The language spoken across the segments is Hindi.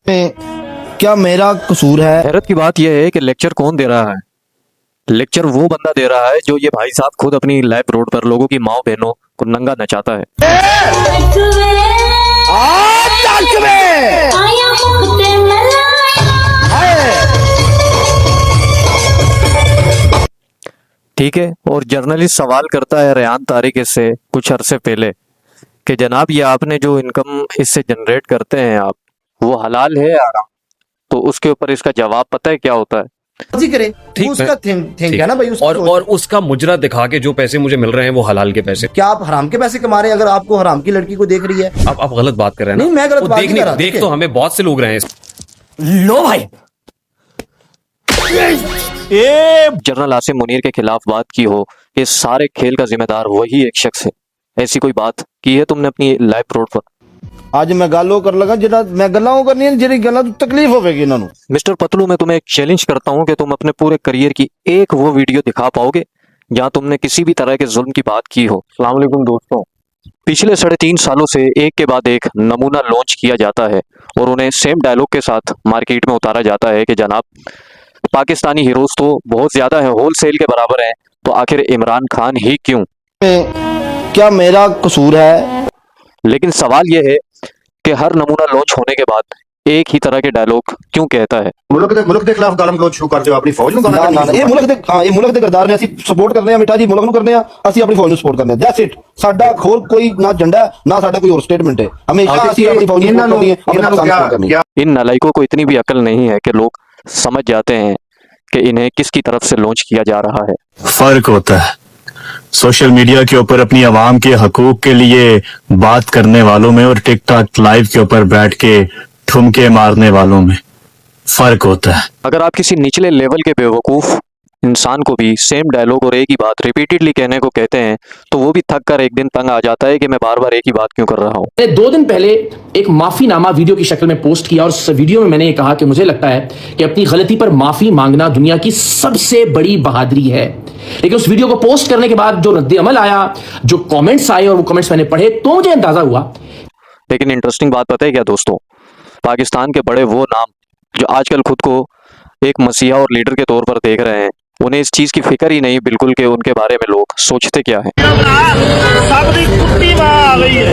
में क्या मेरा कसूर है? हैरत की बात यह है कि लेक्चर कौन दे रहा है। लेक्चर वो बंदा दे रहा है जो ये भाई साहब खुद अपनी लाइव रोड पर लोगों की माओ बहनों को नंगा नचाता है। ठीक है, और जर्नलिस्ट सवाल करता है रेहान तारिक से कुछ अरसे पहले कि जनाब ये आपने जो इनकम इससे जनरेट करते हैं आप, वो हलाल है या हराम? तो उसके ऊपर इसका जवाब पता है क्या होता है? मर्जी करे, ठीक उसका थिंक ठीक है ना भाई, उसकी सोच। और उसका मुजरा दिखा के जो पैसे मुझे मिल रहे हैं वो हलाल के पैसे। क्या आप हराम के पैसे कमा रहे हैं? अगर आपको हराम की लड़की को देख रही है, आप गलत बात कर रहे हैं ना। नहीं, मैं गलत वो बात नहीं कर रहा, ठीक देख है। तो हमें बहुत से लोग रहे हैं। लो भाई, जनरल आसिम मुनीर के खिलाफ बात की हो, इस सारे खेल का जिम्मेदार वही एक शख्स है। ऐसी कोई बात की है तुमने अपनी लाइव रोड पर? आज मैं गालो कर लगा जिहड़ा मैं गल्लां करनी है, जिहड़ी गल्लां तो तकलीफ होवेगी इन्हां नूं। मिस्टर पतलू, मैं तुम्हें एक चैलेंज करता हूं कि तुम अपने पूरे करियर की एक वो वीडियो दिखा पाओगे जहां तुमने किसी भी तरह के जुल्म की बात की हो। अस्सलाम वालेकुम दोस्तों, पिछले 3.5 सालों से एक के बाद एक नमूना लॉन्च किया जाता है और उन्हें सेम डायलॉग के साथ मार्केट में उतारा जाता है कि जनाब पाकिस्तानी हीरोज तो बहुत ज्यादा है, होल सेल के बराबर हैं, तो आखिर इमरान खान ही क्यों? क्या मेरा कसूर है? लेकिन सवाल यह है कि हर नमूना लॉन्च होने के बाद एक ही तरह के डायलॉग क्यों कहता है? मुल्क के खिलाफ गालम गलोच शुरू कर दियो, अपनी फौज ਨੂੰ ਨਾ ਨਾ ਨਾ, ਇਹ ਮੁਲਕ ਦੇ ਗਰਦਾਰ ਨੇ, ਅਸੀਂ ਸਪੋਰਟ ਕਰਦੇ ਹਾਂ ਮਿੱਠਾ ਜੀ, ਮੁਲਕ ਨੂੰ ਕਰਦੇ ਹਾਂ, ਅਸੀਂ ਆਪਣੀ ਫੌਜ ਨੂੰ ਸਪੋਰਟ ਕਰਦੇ ਹਾਂ। That's it. ਸਾਡਾ ਹੋਰ ਕੋਈ ਨਾ ਝੰਡਾ ਹੈ, ਨਾ ਸਾਡਾ ਕੋਈ ਹੋਰ ਸਟੇਟਮੈਂਟ ਹੈ। ਹਮੇਸ਼ਾ ਅਸੀਂ ਆਪਣੀ ਫੌਜ ਨੂੰ ਸਪੋਰਟ ਕਰਨੀ ਹੈ, ਆਪਣਾ ਸਪੋਰਟ ਕਰਨੀ है। इन नालायकों को इतनी भी अकल नहीं है कि लोग समझ जाते हैं कि इन्हें किसकी तरफ से लॉन्च किया जा रहा है। फर्क होता है सोशल मीडिया के ऊपर अपनी आवाम के हकूक के लिए बात करने वालों में और टिकटॉक लाइव के ऊपर बैठ के ठुमके मारने वालों में फर्क होता है। अगर आप किसी निचले लेवल के बेवकूफ इंसान को भी सेम डायलॉग और एक ही बात रिपीटेडली कहने को कहते हैं तो वो भी थक कर एक दिन तंग आ जाता है कि मैं बार बार एक ही बात क्यों कर रहा हूँ। मैंने 2 दिन पहले एक माफीनामा वीडियो की शक्ल में पोस्ट किया और उस वीडियो में मैंने ये कहा कि मुझे लगता है कि अपनी गलती पर माफी मांगना दुनिया की सबसे बड़ी बहादुरी है। लेकिन उस वीडियो को पोस्ट करने के बाद जो रद्द अमल आया, जो कमेंट्स आए और वो कमेंट्स मैंने पढ़े, तो मुझे अंदाजा हुआ। लेकिन इंटरेस्टिंग बात पता है क्या दोस्तों? पाकिस्तान के बड़े वो नाम जो आजकल खुद को एक मसीहा और लीडर के तौर पर देख रहे हैं, उन्हें इस चीज की फिक्र ही नहीं बिल्कुल कि उनके बारे में लोग सोचते क्या है। सब दी कुत्ती मां आ गई है।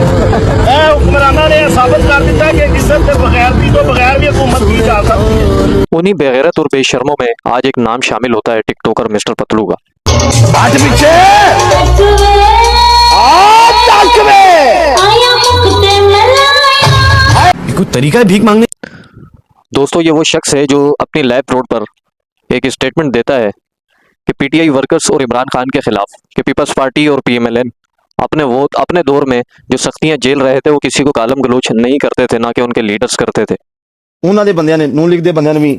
हुक्मराना ने साबित कर दिया कि इज्जत के बगैर भी तो बगैर भी हुकूमत की जा सकती है। उन्हीं बेगैरत और बेशर्मों में आज एक नाम शामिल होता है टिकटॉकर मिस्टर पतलू का। आज पीछे कोई तरीका है भीख मांगने? दोस्तों, ये वो शख्स है जो अपनी लाइव रोड पर एक स्टेटमेंट देता है कि पीटीआई वर्कर्स और इमरान खान के खिलाफ कि पीपल्स पार्टी और पीएमएलएन अपने दौर में जो सख्तियां झेल रहे थे वो किसी को गालम गलोच नहीं करते थे, ना कि उनके लीडर्स करते थे। ਉਹਨਾਂ ਦੇ ਬੰਦਿਆਂ ਨੇ, ਨੂੰ ਲੀਗ ਦੇ ਬੰਦਿਆਂ ਨੇ ਵੀ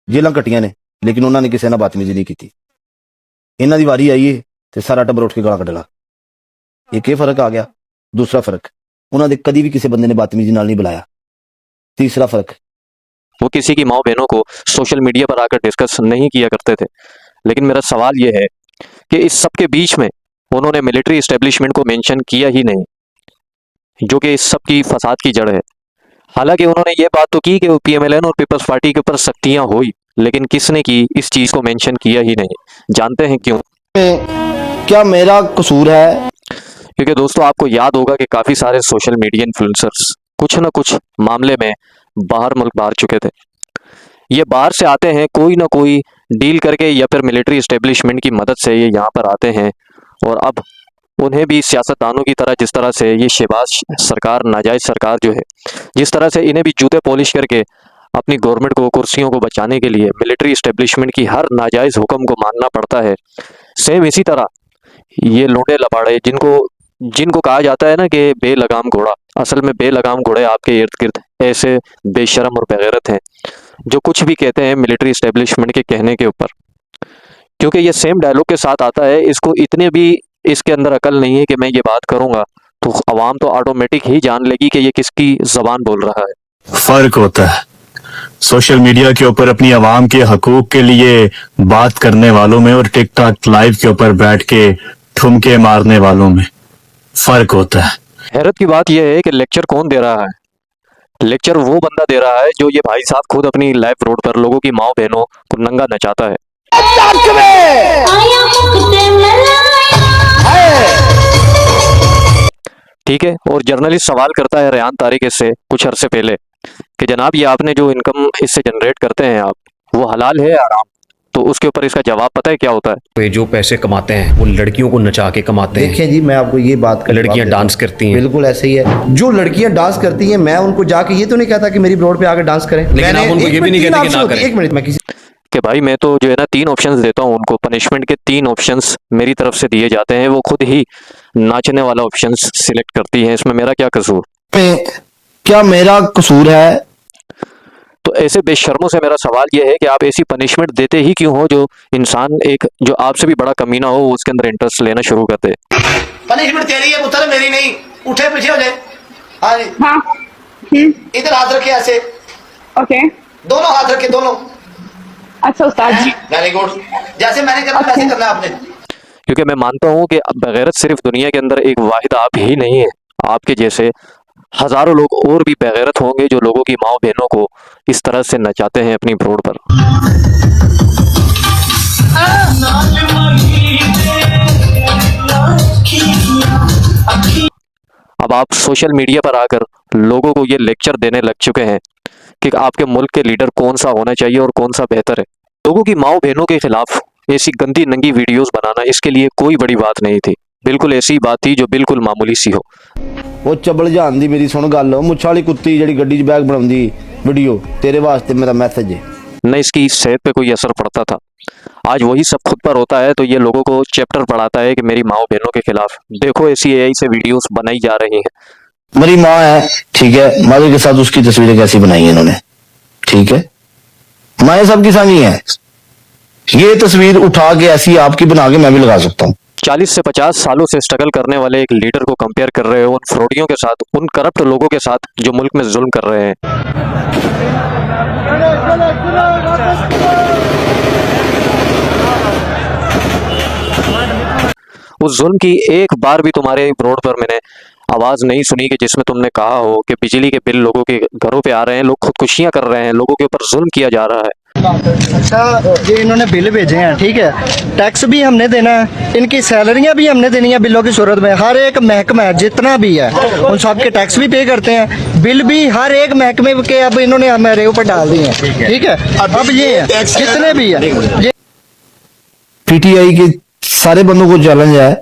ਜੇਲਾਂ ਕੱਟੀਆਂ ਨੇ, ਲੇਕਿਨ ਉਹਨਾਂ ਨੇ ਕਿਸੇ ਨਾਲ ਬਦਤਮੀਜ਼ੀ ਨਹੀਂ ਕੀਤੀ। ਇਹਨਾਂ ਦੀ ਵਾਰੀ ਆਈ ਏ ਤੇ ਸਾਰਾ ਟੱਬਰ ਉੱਠ ਕੇ ਗਾਲਾਂ ਕੱਢ ਲਾ। ਇੱਕ ਇਹ ਫਰਕ ਆ ਗਿਆ। ਦੂਸਰਾ ਫਰਕ, ਉਹਨਾਂ ਦੇ ਕਦੀ ਵੀ ਕਿਸੇ ਬੰਦੇ ਨੇ ਬਦਤਮੀਜ਼ੀ ਨਾਲ ਨਹੀਂ ਬੁਲਾਇਆ। तीसरा फर्क, वो किसी की माँ बहनों को सोशल मीडिया पर आकर डिस्कस नहीं किया करते थे। लेकिन मेरा सवाल यह है कि इस सब के बीच में उन्होंने मिलिट्री इस्टेब्लिशमेंट को मेंशन किया ही नहीं, जो कि इस सब की फसाद की जड़ है। हालांकि उन्होंने ये बात तो की कि पीएमएलएन और पीपल्स पार्टी के ऊपर सख्तियां हुई, लेकिन किसने की इस चीज को मेंशन किया ही नहीं। जानते हैं क्यों? क्या मेरा कसूर है? क्योंकि दोस्तों आपको याद होगा कि काफी सारे सोशल मीडिया इन्फ्लुएंसर्स कुछ न कुछ मामले में बाहर मुल्क बाहर चुके थे। ये बाहर से आते हैं कोई ना कोई डील करके या फिर मिलिट्री इस्टेब्लिशमेंट की मदद से ये यहाँ पर आते हैं, और अब उन्हें भी सियासतदानों की तरह, जिस तरह से ये शहबाज सरकार, नाजायज सरकार जो है, जिस तरह से इन्हें भी जूते पॉलिश करके अपनी गवर्नमेंट को, कुर्सियों को बचाने के लिए मिलिट्री इस्टेब्लिशमेंट की हर नाजायज हुक्म को मानना पड़ता है, सेम इसी तरह ये लोंडे लबाड़े जिनको कहा जाता है ना कि बेलगाम घोड़ा, असल में बेलगाम घोड़े आपके इर्द गिर्द ऐसे बेशरम और बेगैरत हैं जो कुछ भी कहते हैं मिलिट्री इस्टेब्लिशमेंट के कहने के ऊपर। क्योंकि ये सेम डायलॉग के साथ आता है, इसको इतने भी इसके अंदर अकल नहीं है कि मैं ये बात करूंगा तो अवाम तो ऑटोमेटिक ही जान लेगी कि ये किसकी जबान बोल रहा है। फर्क होता है सोशल मीडिया के ऊपर अपनी आवाम के हकूक के लिए बात करने वालों में और टिकटॉक लाइव के ऊपर बैठ के ठुमके मारने वालों में फर्क होता है। हैरत की बात यह है कि लेक्चर कौन दे रहा है? लेक्चर वो बंदा दे रहा है जो ये भाई साहब खुद अपनी लाइव रोड पर लोगों की माँ बहनों को नंगा नचाता है। ठीक है, और जर्नलिस्ट सवाल करता है रेहान तारिक से कुछ अरसे पहले कि जनाब ये आपने जो इनकम इससे जनरेट करते हैं आप, वो हलाल है या हराम? तो उसके ऊपर इसका जवाब पता है क्या होता है? ये जो पैसे कमाते हैं वो लड़कियों को नचा के कमाते हैं। देखिए जी, मैं आपको ये बात का लड़कियां जवाब देता डांस हूं। करती हैं। बिल्कुल ऐसे ही है। जो लड़कियां डांस करती हैं, मैं उनको जाके ये तो नहीं कहता कि मेरी ब्रोड पे आकर डांस करें। लेकिन आप उनको ये भी नहीं कहते कि ना करें। एक मिनट, मैं किसी कि भाई मैं तो जो है ना 3 ऑप्शंस देता हूँ उनको, पनिशमेंट के 3 ऑप्शंस मेरी तरफ से दिए जाते हैं, वो खुद ही नाचने वाला ऑप्शंस सिलेक्ट करती हैं। इसमें मेरा क्या कसूर? पे क्या मेरा कसूर है? तो ऐसे बेशर्मों से मेरा सवाल ये है कि आप ऐसी पनिशमेंट देते ही क्यों हो जो इंसान एक जो आपसे भी बड़ा कमीना हो वो उसके अंदर इंटरेस्ट लेना शुरू कर दे। पनिशमेंट तेरी है पुत्र, मेरी नहीं। उठे पीछे हो जाए। हाँ जी, हाँ इधर हाथ रखे ऐसे, ओके दोनों हाथ रखे, दोनों। अच्छा उस्ताद जी वेरी गुड। जैसे मैंने करना वैसे करना है आपने। क्योंकि मैं मानता हूँ कि बगैरत सिर्फ दुनिया के अंदर एक वाहिद आप ही नहीं है, आपके जैसे हजारों लोग और भी बेगैरत होंगे जो लोगों की माँ बहनों को इस तरह से नचाते हैं अपनी रोड पर। अब आप सोशल मीडिया पर आकर लोगों को ये लेक्चर देने लग चुके हैं कि आपके मुल्क के लीडर कौन सा होना चाहिए और कौन सा बेहतर है। लोगों की माँ बहनों के खिलाफ ऐसी गंदी नंगी वीडियोस बनाना इसके लिए कोई बड़ी बात नहीं थी, बिल्कुल ऐसी बात थी जो बिल्कुल मामूली सी हो। वो चबल जान दी मेरी सुन गल, मुੱਛ वाली कुत्ती ਜਿਹੜੀ ਗੱਡੀ 'ਚ ਬੈਗ ਬਣਾਉਂਦੀ वीडियो, तेरे वास्ते मेरा मैसेज है। न इसकी सेहत पे कोई असर पड़ता था। आज वही सब खुद पर होता है तो ये लोगों को चैप्टर पढ़ाता है कि मेरी माँ बहनों के खिलाफ देखो ऐसी एआई से वीडियोस बनाई जा रही हैं। मेरी माँ है, ठीक है, मदर के साथ उसकी तस्वीरें कैसी बनाई है इन्होंने, ठीक है, माएँ सबकी साझी हैं। ये तस्वीर उठा के ऐसी आपकी बना के मैं भी लगा सकता हूँ। 40 से 50 सालों से स्ट्रगल करने वाले एक लीडर को कंपेयर कर रहे हो उन फ्रॉडियों के साथ, उन करप्ट लोगों के साथ जो मुल्क में जुल्म कर रहे हैं। उस जुल्म की एक बार भी तुम्हारे रोड पर मैंने आवाज नहीं सुनी कि जिसमें तुमने कहा हो कि बिजली के बिल लोगों के घरों पे आ रहे हैं, लोग खुदकुशियां कर रहे हैं, लोगों के ऊपर जुल्म किया जा रहा है। अच्छा, ये इन्होंने बिल भेजे हैं, ठीक है, टैक्स भी हमने देना है, इनकी सैलरियां भी हमने देनी है बिलों की सूरत में। हर एक महकमा है जितना भी है उन सब के टैक्स भी पे करते हैं, बिल भी हर एक महकमे के अब इन्होंने हमारे ऊपर डाल दिए हैं, ठीक है। अब ये है जितने भी है, पीटीआई के सारे बंदों को चैलेंज है,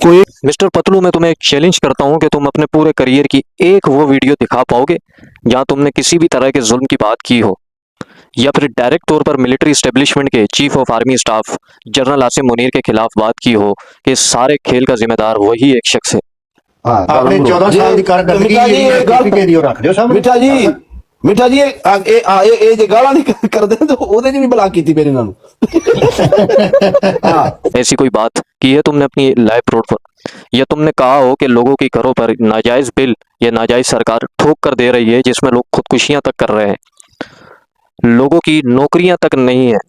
कोई मिस्टर पतलू मैं तुम्हें एक चैलेंज करता हूं कि तुम अपने पूरे करियर की एक वो वीडियो दिखा पाओगे जहां तुमने किसी भी तरह के जुल्म की बात की हो, या फिर डायरेक्ट तौर पर मिलिट्री एस्टेब्लिशमेंट के chief of army staff general Asim Munir के खिलाफ बात की हो कि इस सारे खेल का जिम्मेदार वही एक शख्स है। आपने 14 साल ਦੀ ਕਾਰਗਰਦਗੀ ਸਰਟੀਫਿਕੇਟ ਦਿਓ ਰੱਖ ਦਿਓ ਸਾਹਮਣੇ। ਮਿੱਠਾ ਜੀ ਇਹ ਜੇ ਗਾਲਾਂ ਨਹੀਂ ਕਰਦੇ ਤਾਂ ਉਹਦੇ 'ਚ ਵੀ ਬਲਾ ਕੀਤੀ ਫਿਰ ਇਹਨਾਂ ਨੂੰ। ऐसी कोई बात की है तुमने अपनी लाइव रोड पर, या तुमने कहा हो कि लोगों के घरों पर नाजायज बिल या नाजायज सरकार ठोक कर दे रही है जिसमें लोग खुदकुशियां तक कर रहे हैं, लोगों की नौकरियां तक नहीं है,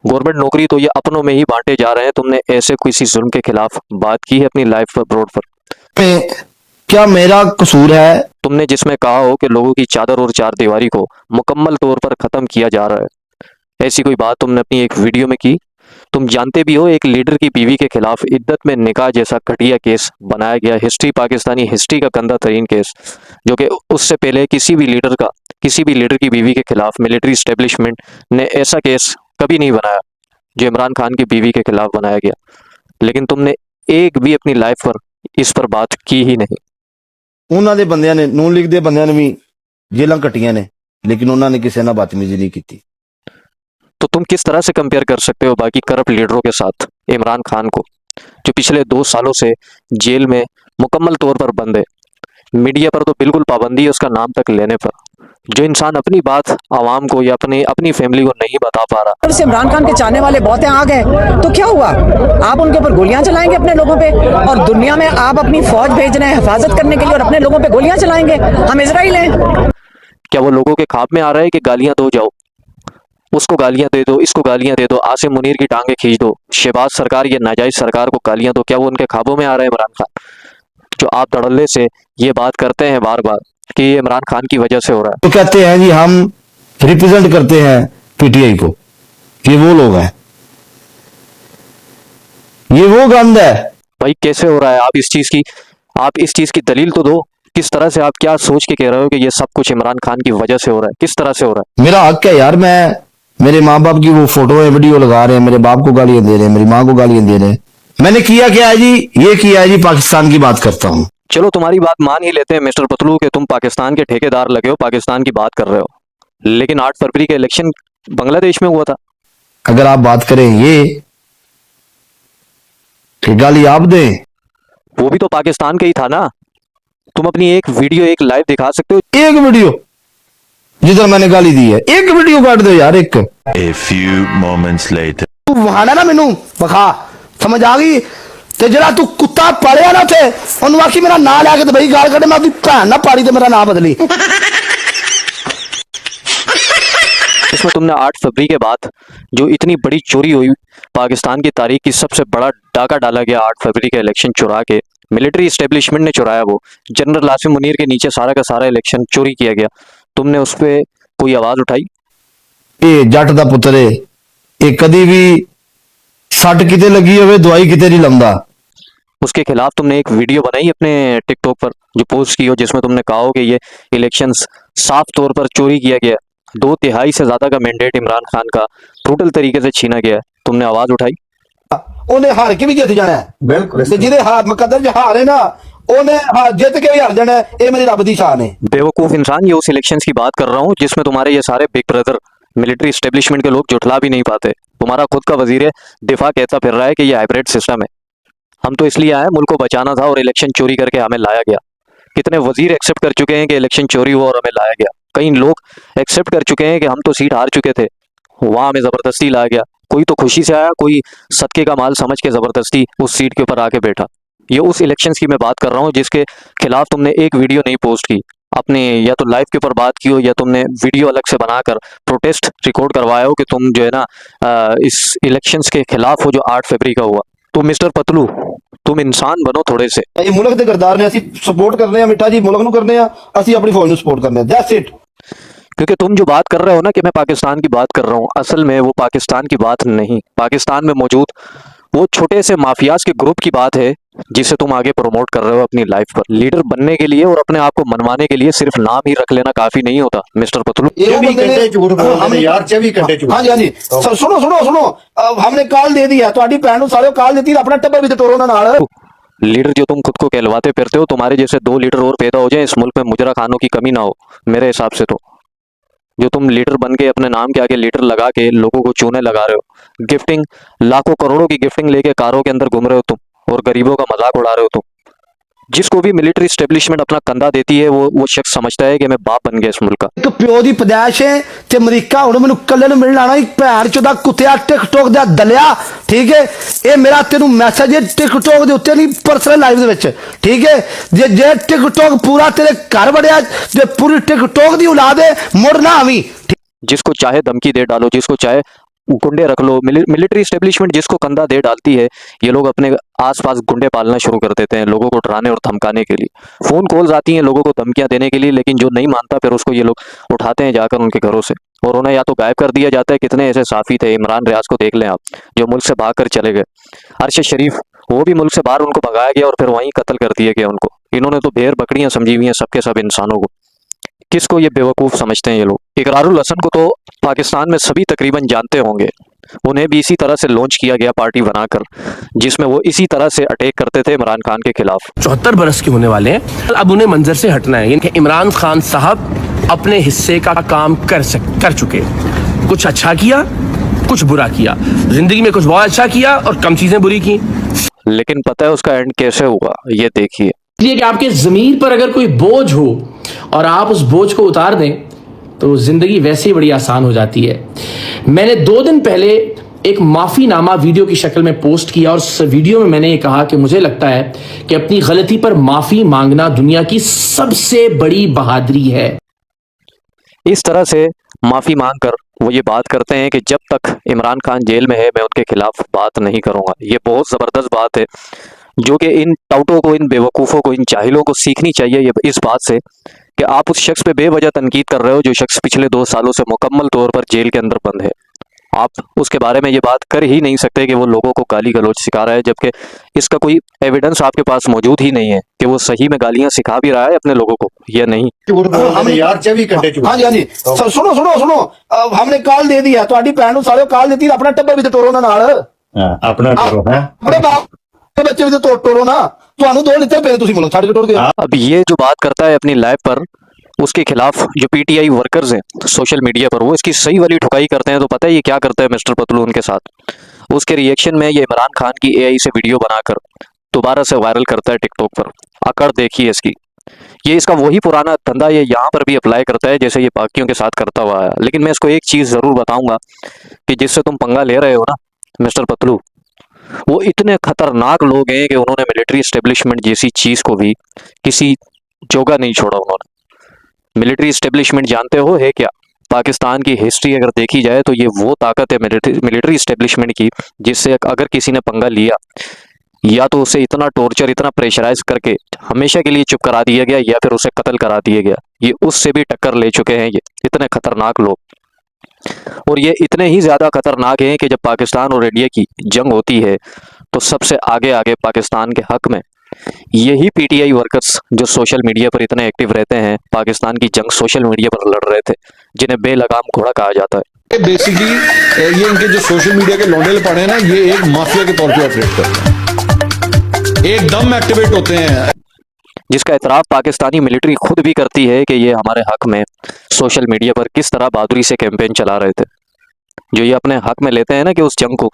गवर्नमेंट नौकरी तो ये अपनों में ही बांटे जा रहे हैं। तुमने ऐसे किसी जुल्म के खिलाफ बात की है अपनी लाइव रोड पर? क्या मेरा कसूर है? तुमने जिसमें कहा हो कि लोगों की चादर और चार दीवारी को मुकम्मल तौर पर खत्म किया जा रहा है, ऐसी कोई बात तुमने अपनी एक वीडियो में की? तुम जानते भी हो एक लीडर की बीवी के खिलाफ इद्दत में निकाह जैसा घटिया केस बनाया गया, हिस्ट्री पाकिस्तानी हिस्ट्री का गंदा तरीन केस, जो कि उससे पहले किसी भी लीडर की बीवी के खिलाफ मिलिट्री एस्टेब्लिशमेंट ने ऐसा केस कभी नहीं बनाया जो इमरान खान की बीवी के खिलाफ बनाया गया। लेकिन तुमने एक भी अपनी लाइफ पर इस पर बात की ही नहीं। ਉਹਨਾਂ ਦੇ ਬੰਦਿਆਂ ਨੇ, ਨੂਨ ਲੀਗ ਦੇ ਬੰਦਿਆਂ ਨੇ ਵੀ ਜੇਲਾਂ ਕੱਟੀਆਂ ਨੇ, लेकिन ਉਹਨਾਂ ने किसी ਨਾਲ बदतमीजी नहीं की। तो तुम किस तरह से कंपेयर कर सकते हो बाकी करप्ट लीडरों के साथ इमरान खान को, जो पिछले 2 सालों से जेल में मुकम्मल तौर पर बंद है, मीडिया पर तो बिल्कुल पाबंदी है उसका नाम तक लेने पर, जो इंसान अपनी बात आवाम को या अपनी फैमिली को नहीं बता पा रहा। से इमरान खान के चाहने वाले बहुत हैं, आ गए तो क्या हुआ? आप उनके ऊपर गोलियां चलाएंगे अपने लोगों पे, और दुनिया में आप अपनी फौज भेज रहे हैं हिफाजत करने के लिए और अपने लोगों पे गोलियां चलाएंगे। हम इजराइल हैं। क्या वो लोगों के ख्वाब में आ रहा है कि गालियां दो जाओ, उसको गालियां दे दो, इसको गालियां दे दो, आसिम मुनीर की टांगे खींच दो, शहबाज सरकार या नाजायज सरकार को गालियां दो? क्या वो उनके ख्वाबों में आ रहा है इमरान खान? जो आप धड़ल्ले से ये बात करते हैं बार बार कि ये इमरान खान की वजह से हो रहा है? तो कहते हैं जी हम रिप्रेजेंट करते हैं पीटीआई को, ये वो लोग हैं, ये वो गंद है। भाई कैसे हो रहा है? आप इस चीज की दलील तो दो। किस तरह से, आप क्या सोच के कह रहे हो कि ये सब कुछ इमरान खान की वजह से हो रहा है? किस तरह से हो रहा है? मेरा हक है यार, मैं मेरे माँ बाप की वो फोटो है, वीडियो लगा रहे हैं, मेरे बाप को गालियां दे रहे हैं, मेरी माँ को गालियां दे रहे हैं। मैंने किया क्या है जी? ये किया है जी, पाकिस्तान की बात करता हूँ। चलो तुम्हारी बात मान ही लेते हैं मिस्टर पतलू कि तुम पाकिस्तान के ठेकेदार लगे हो, पाकिस्तान की बात कर रहे हो, लेकिन 8 फरवरी का इलेक्शन बांग्लादेश में हुआ था। अगर आप बात करें ये कि गाली आप दें, वो भी तो पाकिस्तान का ही था ना। तुम अपनी एक वीडियो, एक लाइव दिखा सकते हो? एक वीडियो जिधर मैंने गाली दी है, एक वीडियो काट दो यार एक। A few moments later. तू वहां ना मैनू बखा, समझ आ गई? ते जरा तू कुत्ता पड़िया ना थे उन्होंने आखी मेरा ना लैके तो भाई गाल कटे, मैं अपनी भैन ना पाड़ी तो मेरा ना बदली। इसमें तुमने 8 फरवरी के बाद जो इतनी बड़ी चोरी हुई, पाकिस्तान की तारीख की सबसे बड़ा डाका डाला गया 8 फरवरी का इलेक्शन चुरा के, मिलिट्री एस्टेब्लिशमेंट ने चुराया, वो जनरल आसिम मुनीर के नीचे सारा का सारा इलेक्शन चोरी किया गया। तुमने उस पर कोई आवाज उठाई? ये जट दा पुत्र है, ये कदी भी सट किते लगी होवे दवाई किते नहीं लंदा। उसके खिलाफ तुमने एक वीडियो बनाई अपने टिकटॉक पर जो पोस्ट की हो, जिसमें तुमने कहा हो कि ये इलेक्शंस साफ तौर पर चोरी किया गया, 2/3 से ज्यादा का मैंडेट इमरान खान का टोटल तरीके से छीना गया है। तुमने आवाज उठाई? उन्हें हार के भी जित जाना है, बिल्कुल जिन्हें हार मुकद्दर जो हारे ना उन्हें जित के भी हार जाना है, ये मेरी रब दी शान है। बेवकूफ इंसान, ये उस इलेक्शंस की बात कर रहा हूँ जिसमें तुम्हारे ये सारे बिग ब्रदर मिलिट्री एस्टेब्लिशमेंट के लोग जुटला भी नहीं पाते। तुम्हारा खुद का वजीर दिफा कहता फिर रहा है कि ये हाइब्रिड सिस्टम है। हम तो इसलिए आए, मुल्क को बचाना था और इलेक्शन चोरी करके हमें लाया गया। कितने वजीर एक्सेप्ट कर चुके हैं कि इलेक्शन चोरी हुआ और हमें लाया गया। कई लोग एक्सेप्ट कर चुके हैं कि हम तो सीट हार चुके थे, वहां हमें जबरदस्ती लाया गया। कोई तो खुशी से आया, कोई सदके का माल समझ के जबरदस्ती उस सीट के ऊपर आके बैठा। ये उस इलेक्शंस की मैं बात कर रहा हूँ जिसके खिलाफ तुमने एक वीडियो नहीं पोस्ट की अपने, या तो लाइव के ऊपर बात की हो या तुमने वीडियो अलग से बनाकर प्रोटेस्ट रिकॉर्ड करवाया हो कि तुम जो है ना इस इलेक्शंस के खिलाफ हो जो 8 फरवरी का हुआ। तो मिस्टर पतलू, तुम इंसान बनो थोड़े से। ये मुल्क दे गरदार ने, ਅਸੀਂ सपोर्ट करने हैं मिठा जी, मुल्क ਨੂੰ करने हैं, ਅਸੀਂ अपनी फौज ਨੂੰ सपोर्ट करने हैं, दैट्स इट। क्योंकि तुम जो बात कर रहे हो ना कि मैं पाकिस्तान की बात कर रहा हूँ, असल में वो पाकिस्तान की बात नहीं, पाकिस्तान में मौजूद वो छोटे से माफियाज के ग्रुप की बात है जिसे तुम आगे प्रमोट कर रहे हो अपनी लाइफ पर। लीडर बनने के लिए और अपने आप को मनवाने के लिए सिर्फ नाम ही रख लेना काफी नहीं होता मिस्टर पतलू। 24 घंटे झूठ बोलते हैं यार, 24 घंटे झूठ। हाँ जी हाँ जी, सुनो सुनो सुनो, हमने कॉल दे दी है, ਤੁਹਾਡੀ ਭੈਣ ਨੂੰ ਸਾਲਿਓ कॉल देती, अपना टब्बर भी तो टोरो ना नाल। लीडर जो तुम खुद को कहलवाते फिरते हो, तुम्हारे जैसे 2 लीडर और पैदा हो जाए इस मुल्क में, मुजरा खानों की कमी ना हो मेरे हिसाब से। तो जो तुम लीडर बन के अपने नाम के आगे लीडर लगा के लोगों को चूने लगा रहे हो, गिफ्टिंग लाखों करोड़ों की गिफ्टिंग लेके कारों के अंदर घूम रहे हो तुम, और गरीबों का मजाक उड़ा रहे हो तुम। जिसको भी मिलिट्री एस्टेब्लिशमेंट अपना कंधा देती है वो शख्स समझता है कि मैं बाप बन गया इस मुल्क का। ਇੱਕ ਪਿਓ ਦੀ ਪਦਾਇਸ਼ ਹੈ ਤੇ ਅਮਰੀਕਾ ਹੁਣ ਮੈਨੂੰ ਕੱਲੇ ਨੂੰ ਮਿਲਣ ਆਣਾ, ਇੱਕ ਭੈਣ ਚੋਦਾ ਕੁੱਤਿਆ ਟਿਕਟੋਕ ਦਾ ਦਲਿਆ, ਠੀਕ ਹੈ? ਇਹ ਮੇਰਾ ਤੈਨੂੰ ਮੈਸੇਜ ਹੈ ਟਿਕਟੋਕ ਦੇ ਉੱਤੇ ਨਹੀਂ, ਪਰਸਨਲ ਲਾਈਵ ਦੇ ਵਿੱਚ, ਠੀਕ ਹੈ? ਜੇ ਟਿਕਟੋਕ ਪੂਰਾ ਤੇਰੇ ਘਰ ਵੜਿਆ ਤੇ ਪੂਰੀ ਟਿਕਟੋਕ ਦੀ ਔਲਾਦ ਹੈ, ਮੁੜ ਨਾ ਆਵੀਂ। जिसको चाहे धमकी दे डालो, जिसको चाहे गुंडे रख लो। मिलिट्री एस्टेब्लिशमेंट जिसको कंधा दे डालती है, ये लोग अपने आसपास गुंडे पालना शुरू कर देते हैं लोगों को डराने और धमकाने के लिए। फोन कॉल्स आती हैं लोगों को धमकियां देने के लिए, लेकिन जो नहीं मानता फिर उसको ये लोग उठाते हैं जाकर उनके घरों से और उन्हें या तो गायब कर दिया जाता है। कितने ऐसे साफी थे, इमरान रियाज को देख लें आप, जो मुल्क से भाग कर चले गए। अरशद शरीफ, वो भी मुल्क से बाहर उनको भगाया गया और फिर वहीं कत्ल कर दिया गया उनको। इन्होंने तो भेड़ बकरियां समझी हुई हैं सबके सब इंसानों को। किसको ये बेवकूफ समझते हैं ये लोग? इकरारुल हसन को तो पाकिस्तान में सभी तकरीबन जानते होंगे, उन्हें भी इसी तरह से लॉन्च किया गया पार्टी बनाकर, जिसमें वो इसी तरह से अटैक करते थे इमरान खान के खिलाफ। 74 बरस के होने वाले हैं, अब उन्हें मंजर से हटना है। यानी इमरान खान साहब अपने हिस्से का काम कर चुके, कुछ अच्छा किया कुछ बुरा किया, जिंदगी में कुछ बहुत अच्छा किया और कम चीजें बुरी की। लेकिन पता है उसका एंड कैसे हुआ? ये देखिए। इसलिए कि आपके जमीर पर अगर कोई बोझ हो और आप उस बोझ को उतार दें तो जिंदगी वैसे ही बड़ी आसान हो जाती है। मैंने 2 दिन पहले एक माफीनामा वीडियो की शक्ल में पोस्ट किया और उस वीडियो में मैंने ये कहा कि मुझे लगता है कि अपनी गलती पर माफी मांगना दुनिया की सबसे बड़ी बहादुरी है। इस तरह से माफी मांगकर वो ये बात करते हैं कि जब तक इमरान खान जेल में है मैं उनके खिलाफ बात नहीं करूंगा। ये बहुत जबरदस्त बात है जो कि इन टाउटों को, इन बेवकूफ़ों को, इन जाहिलों को सीखनी चाहिए ये इस बात से कि आप उस शख्स पे बेवजह तनकीद कर रहे हो जो शख्स पिछले 2 सालों से मुकम्मल तौर पर जेल के अंदर बंद है। आप उसके बारे में ये बात कर ही नहीं सकते कि वो लोगों को गाली गलौज सिखा रहा है, जबकि इसका कोई एविडेंस आपके पास मौजूद ही नहीं है कि वो सही में गालियां सिखा भी रहा है अपने लोगों को या नहीं। हम यार 24 घंटे चुप। हाँ जी हाँ जी सर, सुनो सुनो सुनो, अब हमने काल दे दिया, ਤੁਹਾਡੀ ਭੈਣ ਨੂੰ ਸਾਲਿਓ ਕਾਲ ਦਿੱਤੀ, ਆਪਣਾ ਟੱਬਰ ਵੀ ਤੇ ਟੋਰੋ ਨਾ ਨਾਲ, अपना करो है ਆਪਣੇ ਬਾਪ ਦੇ ਬੱਚੇ ਵੀ ਤੇ ਟੋਰੋ ਨਾ, ਤੁਹਾਨੂੰ ਦੋ ਲਿੱਤੇ ਪਏ ਤੁਸੀਂ ਮੁਲਕ ਛੱਡ ਕੇ ਟੁਰ ਗਏ। अब ये जो बात करता है अपनी लाइव पर, उसके खिलाफ जो पीटीआई वर्कर्स हैं सोशल मीडिया पर, वो इसकी सही वाली ठुकाई करते हैं। तो पता है ये क्या करता है मिस्टर पतलू उनके साथ? उसके रिएक्शन में ये इमरान खान की एआई से वीडियो बनाकर दोबारा से वायरल करता है टिकटॉक पर। अकड़ देखिए इसकी, ये इसका वही पुराना धंधा ये यहाँ पर भी अप्लाई करता है जैसे ये बाकियों के साथ करता हुआ है। लेकिन मैं इसको एक चीज़ ज़रूर बताऊंगा कि जिससे तुम पंगा ले रहे हो ना मिस्टर पतलू, वो इतने खतरनाक लोग हैं कि उन्होंने मिलिट्री इस्टेब्लिशमेंट जैसी चीज़ को भी किसी जोगा नहीं छोड़ा उन्होंने। मिलिट्री इस्टेब्लिशमेंट जानते हो है क्या? पाकिस्तान की हिस्ट्री अगर देखी जाए तो ये वो ताकत है मिलिट्री इस्टेब्लिशमेंट की, जिससे अगर किसी ने पंगा लिया या तो उसे इतना टॉर्चर, इतना प्रेशराइज करके हमेशा के लिए चुप करा दिया गया या फिर उसे कत्ल करा दिया गया। ये उससे भी टक्कर ले चुके हैं, ये इतने खतरनाक लोग। और ये इतने ही ज़्यादा खतरनाक हैं कि जब पाकिस्तान और इंडिया की जंग होती है तो सबसे आगे आगे पाकिस्तान के हक में यही पीटीआई वर्कर्स जो सोशल मीडिया पर इतने एक्टिव रहते हैं, पाकिस्तान की जंग सोशल मीडिया पर लड़ रहे थे, जिन्हें बेलगाम घोड़ा कहा जाता है। बेसिकली ये इनके जो सोशल मीडिया के लौंडे पड़े हैं ना, ये एक माफिया के तौर पे ऑपरेट करते हैं, एकदम एक्टिवेट होते हैं, जिसका इतराफ पाकिस्तानी मिलिट्री खुद भी करती है कि ये हमारे हक में सोशल मीडिया पर किस तरह बहादुरी से कैंपेन चला रहे थे। जो ये अपने हक में लेते हैं ना कि उस जंग को,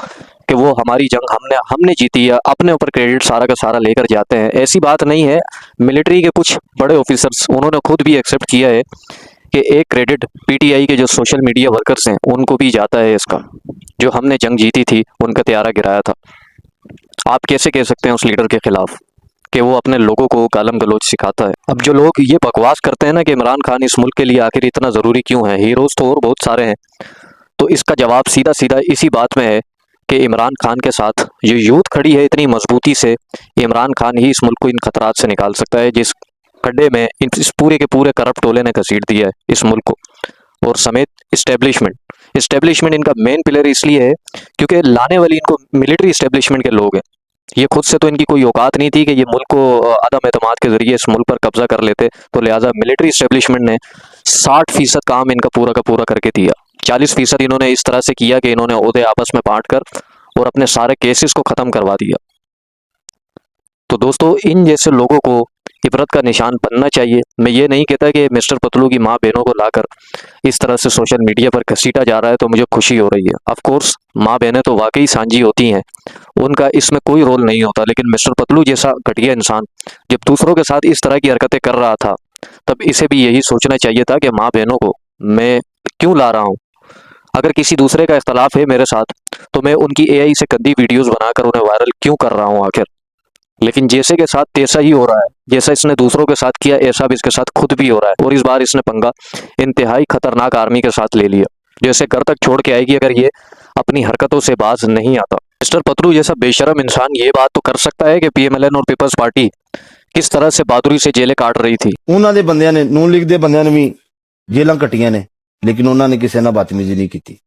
कि वो हमारी जंग हमने जीती है, अपने ऊपर क्रेडिट सारा का सारा लेकर जाते हैं। ऐसी बात नहीं है। मिलिट्री के कुछ बड़े ऑफिसर्स उन्होंने खुद भी एक्सेप्ट किया है कि एक क्रेडिट पीटीआई के जो सोशल मीडिया वर्कर्स हैं उनको भी जाता है इसका, जो हमने जंग जीती थी उनका त्यारा गिराया था। आप कैसे कह सकते हैं उस लीडर के खिलाफ कि वो अपने लोगों को गालम गलोच सिखाता है? अब जो लोग ये बकवास करते हैं ना कि इमरान खान इस मुल्क के लिए आखिर इतना ज़रूरी क्यों है, हीरोज़ तो और बहुत सारे हैं, तो इसका जवाब सीधा सीधा इसी बात में है कि इमरान खान के साथ जो यूथ खड़ी है इतनी मजबूती से, इमरान खान ही इस मुल्क को इन खतरात से निकाल सकता है जिस खड्डे में इस पूरे के पूरे करप्ट टोले ने घसीट दिया है इस मुल्क को। और समेत इस्टेब्लिशमेंट इनका मेन पिलर इसलिए है क्योंकि लाने वाली इनको मिलिट्री इस्टेब्लिशमेंट के लोग हैं। ये खुद से तो इनकी कोई औकात नहीं थी कि ये मुल्क को अदम एतमाद के जरिए इस मुल्क पर कब्जा कर लेते, तो लिहाजा मिलिट्री इस्टेब्लिशमेंट ने 60% काम इनका पूरा का पूरा करके दिया। 40% इन्होंने इस तरह से किया कि इन्होंने ओहदे आपस में बांट कर और अपने सारे केसेस को ख़त्म करवा दिया। तो दोस्तों, इन जैसे लोगों को इबरत का निशान बनना चाहिए। मैं ये नहीं कहता कि मिस्टर पतलू की माँ बहनों को लाकर इस तरह से सोशल मीडिया पर घसीटा जा रहा है तो मुझे खुशी हो रही है। ऑफ कोर्स माँ बहनें तो वाकई सांझी होती हैं, उनका इसमें कोई रोल नहीं होता, लेकिन मिस्टर पतलू जैसा घटिया इंसान जब दूसरों के साथ इस तरह की हरकतें कर रहा था तब इसे भी यही सोचना चाहिए था कि माँ बहनों को मैं क्यों ला रहा हूँ। अगर किसी दूसरे का इख्तलाफ है मेरे साथ तो मैं उनकी एआई से गंदी वीडियोस बनाकर उन्हें वायरल क्यों कर रहा हूँ आखिर। लेकिन जैसे के साथ तैसा ही हो रहा है, जैसा इसने दूसरों के साथ किया ऐसा भी इसके साथ खुद भी हो रहा है। और इस बार इसने पंगा इंतहाई खतरनाक आर्मी के साथ ले लिया, जैसे घर तक छोड़ के आएगी अगर ये अपनी हरकतों से बाज नहीं आता। मिस्टर पतलू जैसा बेशरम इंसान ये बात तो कर सकता है कि पीएमएलएन और पीपल्स पार्टी किस तरह से बहादुरी से जेलें काट रही थी। ਉਹਨਾਂ ਦੇ ਬੰਦਿਆਂ ਨੇ, ਨੂਨ ਲੀਗ ਦੇ ਬੰਦਿਆਂ ਨੇ ਵੀ ਜੇਲਾਂ ਕੱਟੀਆਂ ਨੇ, ਲੇਕਿਨ ਉਹਨਾਂ ਨੇ ਕਿਸੇ ਨਾਲ ਬਦਤਮੀਜ਼ੀ ਨਹੀਂ ਕੀਤੀ।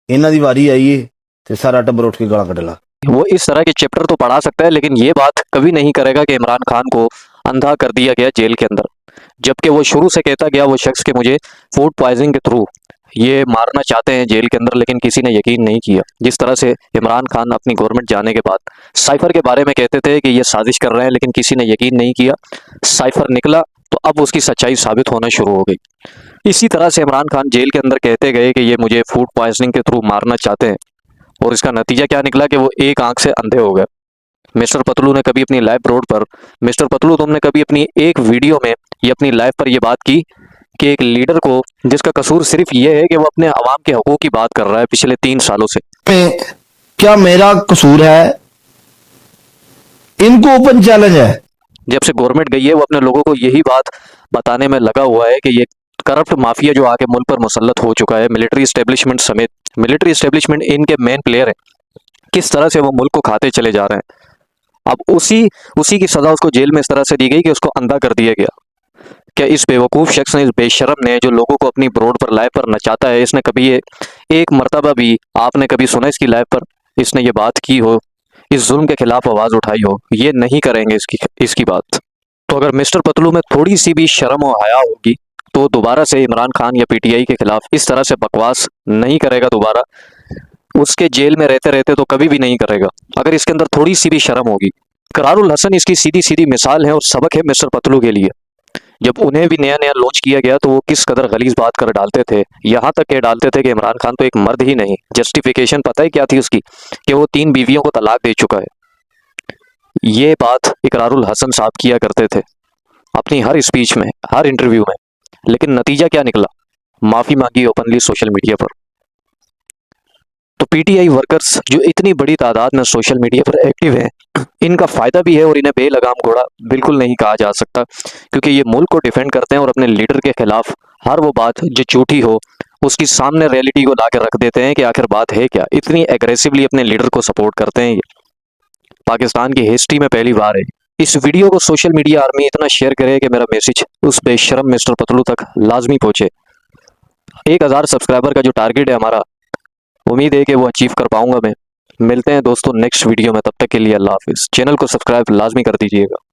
ਇਹਨਾਂ ਦੀ ਵਾਰੀ ਆਈ ਏ ਤੇ ਸਾਰਾ ਟੱਬਰ ਉੱਠ ਕੇ ਗਾਲਾਂ ਕੱਢ ਲਾ। वो इस तरह के चैप्टर तो पढ़ा सकता है, लेकिन ये बात कभी नहीं करेगा कि इमरान खान को अंधा कर दिया गया जेल के अंदर, जबकि वो शुरू से कहता गया वो शख्स कि मुझे फूड पॉइजनिंग के थ्रू ये मारना चाहते हैं जेल के अंदर, लेकिन किसी ने यकीन नहीं किया। जिस तरह से इमरान खान अपनी गवर्नमेंट जाने के बाद साइफर के बारे में कहते थे कि ये साजिश कर रहे हैं, लेकिन किसी ने यकीन नहीं किया। साइफर निकला तो अब उसकी सच्चाई साबित होना शुरू हो गई। इसी तरह से इमरान खान जेल के अंदर कहते गए कि ये मुझे फूड पॉइजनिंग के थ्रू मारना चाहते हैं, और इसका नतीजा क्या निकला कि वो एक आंख से अंधे हो गए। मिस्टर पतलू ने कभी अपनी लाइव रोड पर, मिस्टर पतलू तुमने कभी अपनी एक वीडियो में या अपनी लाइव पर यह बात की कि एक लीडर को जिसका कसूर सिर्फ ये है कि वो अपने अवाम के हकूक़ की बात कर रहा है पिछले 3 सालों से, क्या मेरा कसूर है? इनको ओपन चैलेंज है। जब से गवर्नमेंट गई है वो अपने लोगों को यही बात बताने में लगा हुआ है कि ये करप्ट माफिया जो आके मुल्क पर मुसल्लत हो चुका है, मिलिट्री इस्टेब्लिशमेंट समेत, मिलिट्री इस्टेब्लिशमेंट इनके मेन प्लेयर है, किस तरह से वो मुल्क को खाते चले जा रहे हैं। अब उसी की सज़ा उसको जेल में इस तरह से दी गई कि उसको अंधा कर दिया गया। क्या इस बेवकूफ़ शख्स ने, इस बेशरम ने, जो लोगों को अपनी ब्रोड पर लाइव पर नचाता है, इसने कभी एक मर्तबा भी आपने कभी सुना इसकी लाइव पर इसने ये बात की हो, इस जुल्म के खिलाफ आवाज़ उठाई हो? ये नहीं करेंगे इसकी बात। तो अगर मिस्टर पतलू में थोड़ी सी भी शर्म और हया होगी तो दोबारा से इमरान खान या पीटीआई के खिलाफ इस तरह से बकवास नहीं करेगा दोबारा। उसके जेल में रहते रहते तो कभी भी नहीं करेगा, अगर इसके अंदर थोड़ी सी भी शर्म होगी। इकरारुल हसन इसकी सीधी सीधी मिसाल है और सबक है मिस्टर पतलू के लिए। जब उन्हें भी नया नया लॉन्च किया गया तो वो किस कदर गलीज बात कर डालते थे, यहाँ तक कह डालते थे कि इमरान खान तो एक मर्द ही नहीं। जस्टिफिकेशन पता है क्या थी उसकी? कि वो 3 बीवियों को तलाक दे चुका है। ये बात इकरारुल हसन साहब किया करते थे अपनी हर स्पीच में, हर इंटरव्यू में, लेकिन नतीजा क्या निकला? माफ़ी मांगी ओपनली सोशल मीडिया पर। तो पीटीआई वर्कर्स जो इतनी बड़ी तादाद में सोशल मीडिया पर एक्टिव हैं, इनका फ़ायदा भी है और इन्हें बेलगाम घोड़ा बिल्कुल नहीं कहा जा सकता, क्योंकि ये मुल्क को डिफेंड करते हैं और अपने लीडर के खिलाफ हर वो बात जो झूठी हो उसकी सामने रियलिटी को ला कर रख देते हैं कि आखिर बात है क्या। इतनी एग्रेसिवली अपने लीडर को सपोर्ट करते हैं। ये पाकिस्तान की हिस्ट्री में पहली बार है। इस वीडियो को सोशल मीडिया आर्मी इतना शेयर करे कि मेरा मैसेज उस बेशरम मिस्टर पतलू तक लाजमी पहुँचे। 1000 सब्सक्राइबर का जो टारगेट है हमारा, उम्मीद है कि वो अचीव कर पाऊंगा मैं। मिलते हैं दोस्तों नेक्स्ट वीडियो में, तब तक के लिए अल्लाह हाफिज़। चैनल को सब्सक्राइब लाजमी कर दीजिएगा।